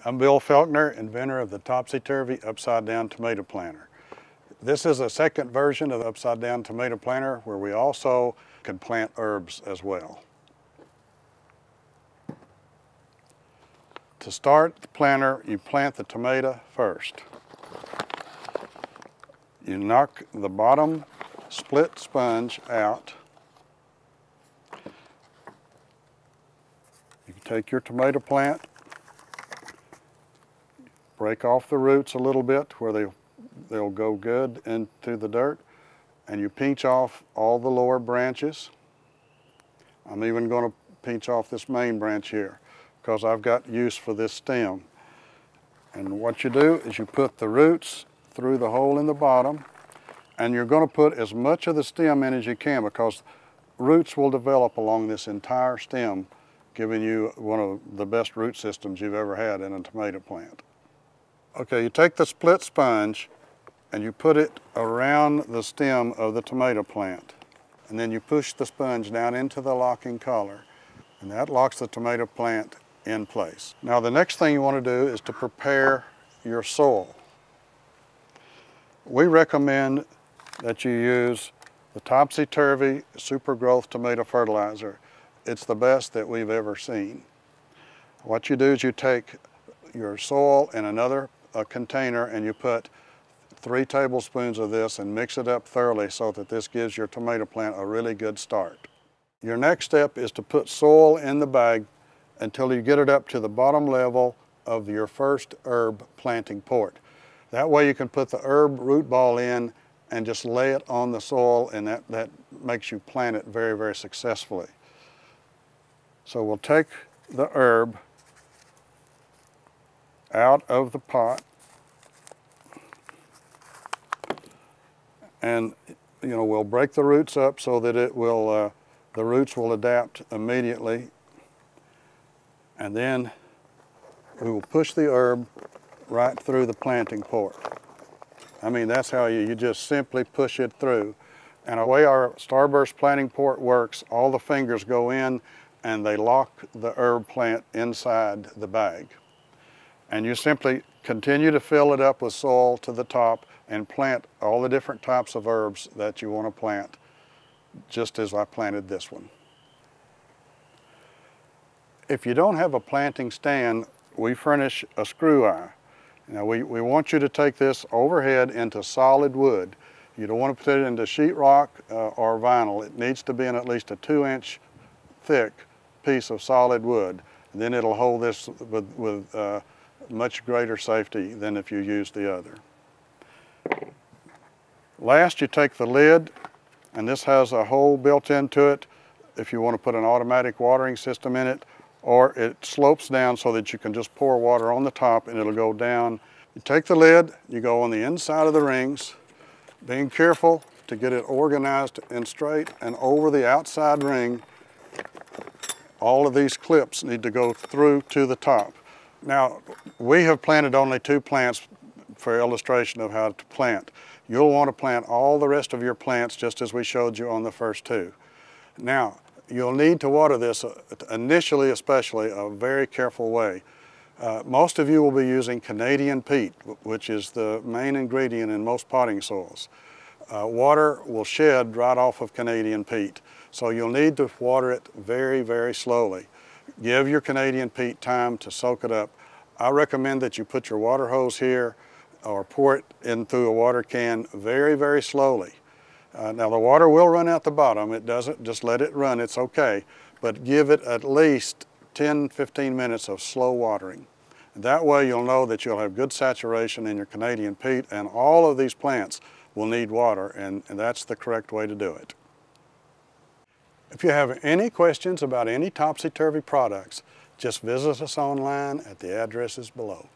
I'm Bill Felkner, inventor of the Topsy Turvy upside down tomato planter. This is a second version of the upside down tomato planter where we also can plant herbs as well. To start the planter, you plant the tomato first. You knock the bottom split sponge out. You take your tomato plant, break off the roots a little bit where they'll go good into the dirt, and you pinch off all the lower branches. I'm even going to pinch off this main branch here because I've got use for this stem. And what you do is you put the roots through the hole in the bottom, and you're going to put as much of the stem in as you can because roots will develop along this entire stem, giving you one of the best root systems you've ever had in a tomato plant. Okay, you take the split sponge and you put it around the stem of the tomato plant. And then you push the sponge down into the locking collar, and that locks the tomato plant in place. Now the next thing you want to do is to prepare your soil. We recommend that you use the Topsy Turvy Super Growth Tomato Fertilizer. It's the best that we've ever seen. What you do is you take your soil in another container and you put 3 tablespoons of this and mix it up thoroughly so that this gives your tomato plant a really good start. Your next step is to put soil in the bag until you get it up to the bottom level of your first herb planting port. That way you can put the herb root ball in and just lay it on the soil, and that makes you plant it very, very successfully. So we'll take the herb out of the pot, and we'll break the roots up so that the roots will adapt immediately, and then we will push the herb right through the planting port. I mean, that's how you just simply push it through. And the way our starburst planting port works, all the fingers go in and they lock the herb plant inside the bag. And you simply continue to fill it up with soil to the top and plant all the different types of herbs that you want to plant, just as I planted this one. If you don't have a planting stand, we furnish a screw eye. Now we want you to take this overhead into solid wood. You don't want to put it into sheetrock or vinyl. It needs to be in at least a 2-inch thick piece of solid wood. And then it'll hold this with much greater safety than if you use the other. Last, you take the lid, and this has a hole built into it if you want to put an automatic watering system in it, or it slopes down so that you can just pour water on the top and it'll go down. You take the lid, you go on the inside of the rings, being careful to get it organized and straight, and over the outside ring, all of these clips need to go through to the top. Now, we have planted only 2 plants for illustration of how to plant. You'll want to plant all the rest of your plants just as we showed you on the first 2. Now, you'll need to water this initially, especially, a very careful way. Most of you will be using Canadian peat, which is the main ingredient in most potting soils. Water will shed right off of Canadian peat, so you'll need to water it very, very slowly. Give your Canadian peat time to soak it up. I recommend that you put your water hose here or pour it in through a water can very, very slowly. Now the water will run out the bottom. It doesn't, just let it run, it's okay. But give it at least 10-15 minutes of slow watering. That way you'll know that you'll have good saturation in your Canadian peat, and all of these plants will need water, and that's the correct way to do it. If you have any questions about any Topsy Turvy products, just visit us online at the addresses below.